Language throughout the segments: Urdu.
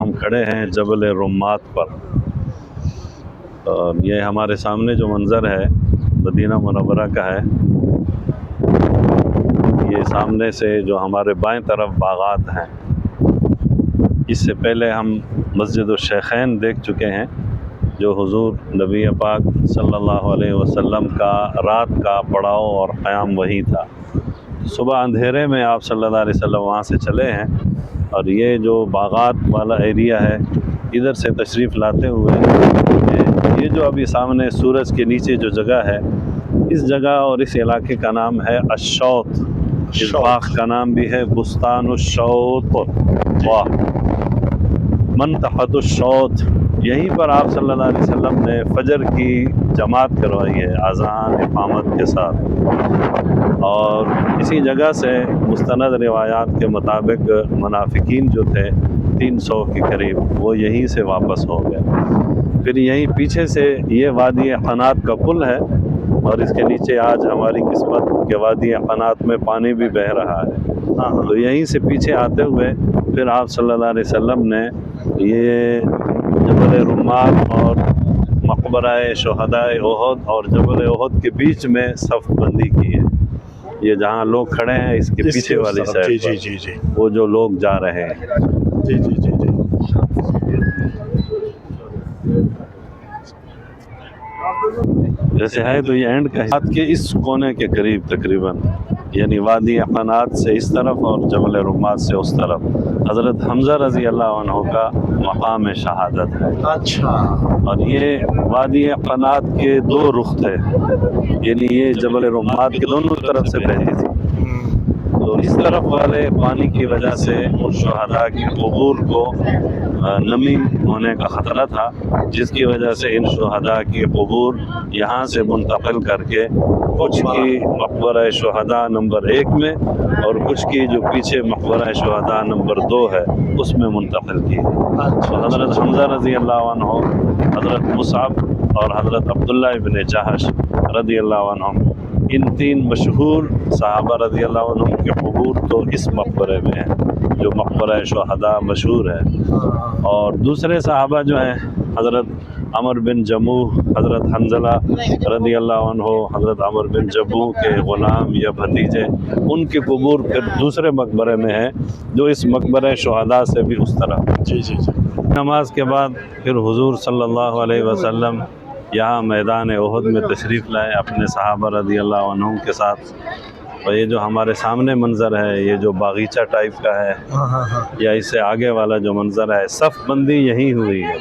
ہم کھڑے ہیں جبل رمات پر، اور یہ ہمارے سامنے جو منظر ہے مدینہ منورہ کا ہے۔ یہ سامنے سے جو ہمارے بائیں طرف باغات ہیں، اس سے پہلے ہم مسجد الشیخین دیکھ چکے ہیں، جو حضور نبی پاک صلی اللہ علیہ وسلم کا رات کا پڑاؤ اور قیام وہی تھا۔ صبح اندھیرے میں آپ صلی اللہ علیہ وسلم وہاں سے چلے ہیں، اور یہ جو باغات والا ایریا ہے ادھر سے تشریف لاتے ہوئے یہ جو ابھی سامنے سورج کے نیچے جو جگہ ہے، اس جگہ اور اس علاقے کا نام ہے الشوط۔ اس باغ کا نام بھی ہے بستان الشوط، واہ منطقۃ الشوط۔ یہیں پر آپ صلی اللہ علیہ وسلم نے فجر کی جماعت کروائی ہے اذان اقامت کے ساتھ، اور اسی جگہ سے مستند روایات کے مطابق منافقین جو تھے 300 کے قریب، وہ یہیں سے واپس ہو گئے۔ پھر یہیں پیچھے سے یہ وادی قنات کا پل ہے، اور اس کے نیچے آج ہماری قسمت کہ وادی قنات میں پانی بھی بہہ رہا ہے۔ تو یہیں سے پیچھے آتے ہوئے پھر آپ صلی اللہ علیہ وسلم نے یہ جبل رمات اور مقبرہ شہداء احد اور جبل احد کے بیچ میں صف بندی کی ہے۔ یہ جہاں لوگ کھڑے ہیں اس کے پیچھے والی سائڈ پر وہ جو لوگ جا رہے ہیں۔ جی جی جی جی جیسے ہے تو یہ اینڈ کا حصہ کے اس کونے کے قریب تقریباً، یعنی وادی قنات سے اس طرف اور جبل رمات سے اس طرف حضرت حمزہ رضی اللہ عنہ کا مقام شہادت ہے۔ اچھا، اور یہ وادی قنات کے دو رخ تھے، یعنی یہ جبل رمات کے دونوں طرف سے بہتی تھی، تو اس طرف والے پانی کی وجہ سے ان شہداء کی قبور کو نمی ہونے کا خطرہ تھا، جس کی وجہ سے ان شہداء کی قبور یہاں سے منتقل کر کے کچھ کی مقبرہ شہداء نمبر 1 میں اور کچھ کی جو پیچھے مقبرہ شہداء نمبر 2 ہے اس میں منتقل کی۔ تو حضرت حمزہ رضی اللہ عنہ، حضرت مصعب اور حضرت عبداللہ ابن جہش رضی اللہ عنہ، ان 3 مشہور صحابہ رضی اللہ عنہ کے قبور تو اس مقبرے میں ہیں، جو مقبرہ شہداء مشہور ہے۔ اور دوسرے صحابہ جو ہیں حضرت عمر بن جموح، حضرت حنظلہ رضی اللہ عنہ، حضرت عمر بن جموح کے غلام یا بھتیجے، ان کے قبور پھر دوسرے مقبرے میں ہیں، جو اس مقبرہ شہداء سے بھی اس طرح۔ جی جی جی نماز کے بعد پھر حضور صلی اللہ علیہ وسلم یہاں میدان احد میں تشریف لائے اپنے صحابہ رضی اللہ عنہ کے ساتھ۔ اور یہ جو ہمارے سامنے منظر ہے، یہ جو باغیچہ ٹائپ کا ہے، یا اس سے آگے والا جو منظر ہے، صف بندی یہی ہوئی ہے۔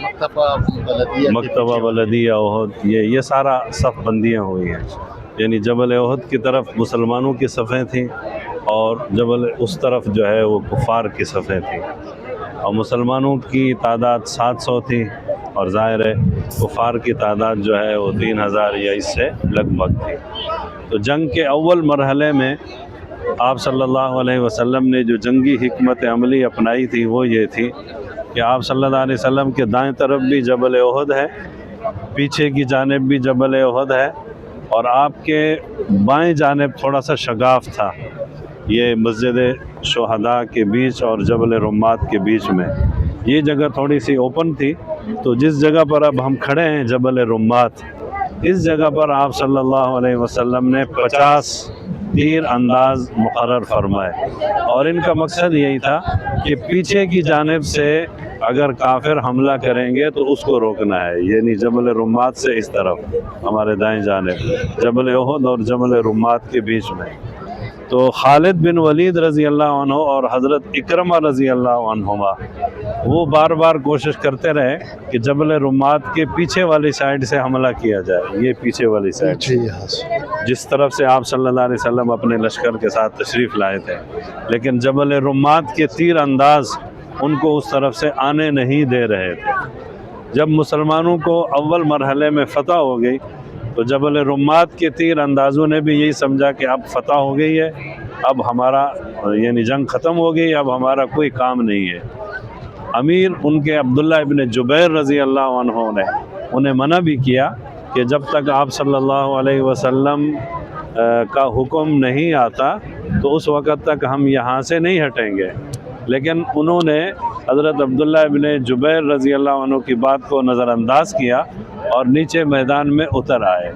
مکتبہ بلدیہ احد، یہ سارا صف بندیاں ہوئی ہیں، یعنی جبل احد کی طرف مسلمانوں کی صفیں تھیں، اور جبل اس طرف جو ہے وہ کفار کی صفیں تھیں، اور مسلمانوں کی تعداد 700 تھی، اور ظاہر ہے کفار کی تعداد جو ہے وہ 3000 یا اس سے لگ بھگ تھی۔ تو جنگ کے اول مرحلے میں آپ صلی اللہ علیہ وسلم نے جو جنگی حکمت عملی اپنائی تھی وہ یہ تھی کہ آپ صلی اللہ علیہ وسلم کے دائیں طرف بھی جبل احد ہے، پیچھے کی جانب بھی جبل احد ہے، اور آپ کے بائیں جانب تھوڑا سا شگاف تھا، یہ مسجد شہداء کے بیچ اور جبل رمات کے بیچ میں یہ جگہ تھوڑی سی اوپن تھی۔ تو جس جگہ پر اب ہم کھڑے ہیں جبل رمات، اس جگہ پر آپ صلی اللہ علیہ وسلم نے 50 تیر انداز مقرر فرمائے، اور ان کا مقصد یہی تھا کہ پیچھے کی جانب سے اگر کافر حملہ کریں گے تو اس کو روکنا ہے، یعنی جبل رمات سے اس طرف ہمارے دائیں جانب جبل احد اور جبل رمات کے بیچ میں۔ تو خالد بن ولید رضی اللہ عنہ اور حضرت اکرمہ رضی اللہ عنہما وہ بار بار کوشش کرتے رہے کہ جبل رمات کے پیچھے والی سائڈ سے حملہ کیا جائے، یہ پیچھے والی سائڈ جس طرف سے آپ صلی اللہ علیہ وسلم اپنے لشکر کے ساتھ تشریف لائے تھے، لیکن جبل رمات کے تیر انداز ان کو اس طرف سے آنے نہیں دے رہے تھے۔ جب مسلمانوں کو اول مرحلے میں فتح ہو گئی تو جبل رمات کے تیر اندازوں نے بھی یہی سمجھا کہ اب فتح ہو گئی ہے، اب ہمارا یعنی جنگ ختم ہو گئی، اب ہمارا کوئی کام نہیں ہے۔ امیر ان کے عبداللہ ابن جبیر رضی اللہ عنہ نے انہیں منع بھی کیا کہ جب تک آپ صلی اللہ علیہ وسلم کا حکم نہیں آتا تو اس وقت تک ہم یہاں سے نہیں ہٹیں گے، لیکن انہوں نے حضرت عبداللہ ابن جبیر رضی اللہ عنہ کی بات کو نظر انداز کیا اور نیچے میدان میں اتر آئے۔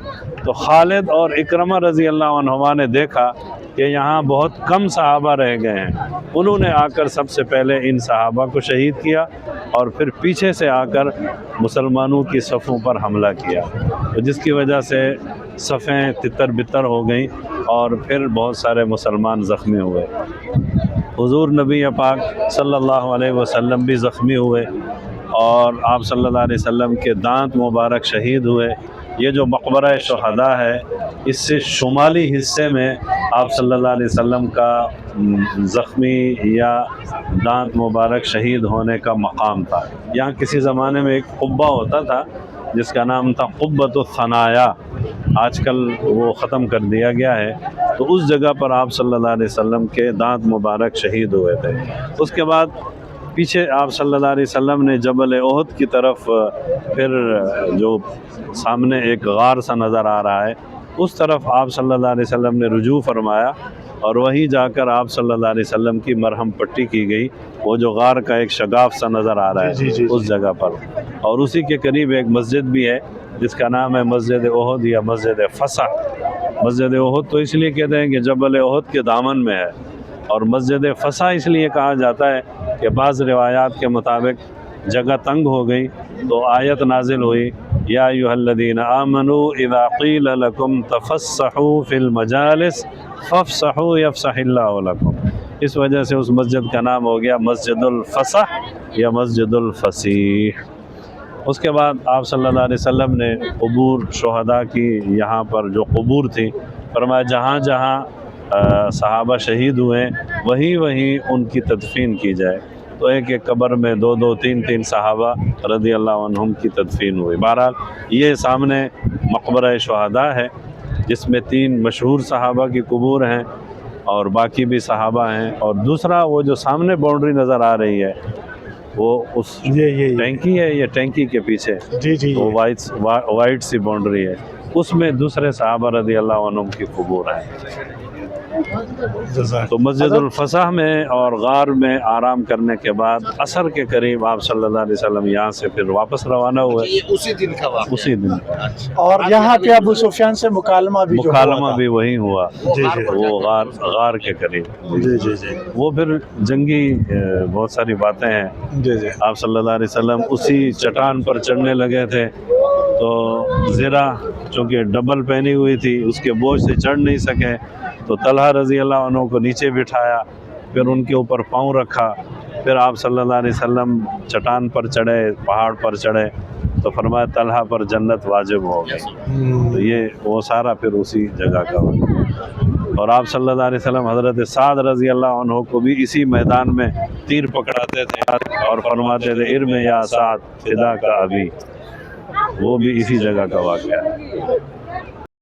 تو خالد اور اکرمہ رضی اللہ عنہما نے دیکھا کہ یہاں بہت کم صحابہ رہ گئے ہیں، انہوں نے آ کر سب سے پہلے ان صحابہ کو شہید کیا اور پھر پیچھے سے آ کر مسلمانوں کی صفوں پر حملہ کیا، تو جس کی وجہ سے صفیں تتر بتر ہو گئیں اور پھر بہت سارے مسلمان زخمی ہوئے۔ حضور نبی پاک صلی اللہ علیہ وسلم بھی زخمی ہوئے اور آپ صلی اللہ علیہ وسلم کے دانت مبارک شہید ہوئے۔ یہ جو مقبرہ شہداء ہے، اس سے شمالی حصے میں آپ صلی اللہ علیہ وسلم کا زخمی یا دانت مبارک شہید ہونے کا مقام تھا۔ یہاں کسی زمانے میں ایک قبہ ہوتا تھا جس کا نام تھا قبۃ الثنایا، آج کل وہ ختم کر دیا گیا ہے۔ تو اس جگہ پر آپ صلی اللہ علیہ وسلم کے دانت مبارک شہید ہوئے تھے۔ اس کے بعد پیچھے آپ صلی اللہ علیہ وسلم نے جبل احد کی طرف، پھر جو سامنے ایک غار سا نظر آ رہا ہے، اس طرف آپ صلی اللہ علیہ وسلم نے رجوع فرمایا اور وہیں جا کر آپ صلی اللہ علیہ وسلم کی مرہم پٹی کی گئی، وہ جو غار کا ایک شگاف سا نظر آ رہا ہے اس جگہ پر۔ اور اسی کے قریب ایک مسجد بھی ہے جس کا نام ہے مسجد احد یا مسجد فسح۔ مسجد احد تو اس لیے کہتے ہیں کہ جبل احد کے دامن میں ہے، اور مسجد فسح اس لیے کہا جاتا ہے کہ بعض روایات کے مطابق جگہ تنگ ہو گئی تو آیت نازل ہوئی، یا ایھا الذین آمنوا اذا قیل لکم تفسحوا فی المجالس فافسحوا یفسح اللہ لکم۔ اس وجہ سے اس مسجد کا نام ہو گیا مسجد الفسح یا مسجد الفسیح۔ اس کے بعد آپ صلی اللہ علیہ وسلم نے قبور شہداء کی، یہاں پر جو قبور تھی، فرمایا جہاں جہاں صحابہ شہید ہوئے وہیں وہیں ان کی تدفین کی جائے۔ تو ایک ایک قبر میں دو دو تین تین صحابہ رضی اللہ عنہم کی تدفین ہوئی۔ بہرحال یہ سامنے مقبرہ شہداء ہے جس میں 3 مشہور صحابہ کی قبور ہیں اور باقی بھی صحابہ ہیں، اور دوسرا وہ جو سامنے باؤنڈری نظر آ رہی ہے وہ اس ٹینکی ہے، یہ ٹینکی کے پیچھے وہ وائٹ سی باؤنڈری ہے، اس میں دوسرے صحابہ رضی اللہ عنہم کی قبور ہیں۔ تو مسجد الفسح میں اور غار میں آرام کرنے کے بعد عصر کے قریب آپ صلی اللہ علیہ وسلم یہاں سے پھر واپس روانہ ہوئے۔ اسی دن کا واقعہ، اسی دن، اور یہاں پہ ابو سفیان سے مکالمہ بھی وہیں ہوا، وہ غار کے قریب۔ وہ پھر جنگی بہت ساری باتیں ہیں۔ آپ صلی اللہ علیہ وسلم اسی چٹان پر چڑھنے لگے تھے تو زرہ چونکہ ڈبل پہنی ہوئی تھی اس کے بوجھ سے چڑھ نہیں سکے، تو طلحہ رضی اللہ عنہ کو نیچے بٹھایا، پھر ان کے اوپر پاؤں رکھا، پھر آپ صلی اللہ علیہ وسلم چٹان پر چڑھے، پہاڑ پر چڑھے، تو فرمایا طلحہ پر جنت واجب ہو گئی۔ تو یہ وہ سارا پھر اسی جگہ کا ہوا۔ اور آپ صلی اللہ علیہ وسلم حضرت سعد رضی اللہ عنہ کو بھی اسی میدان میں تیر پکڑاتے تھے اور فرماتے تھے ارم یا سعد فداک ابی، وہ بھی اسی جگہ کا واقعہ ہے۔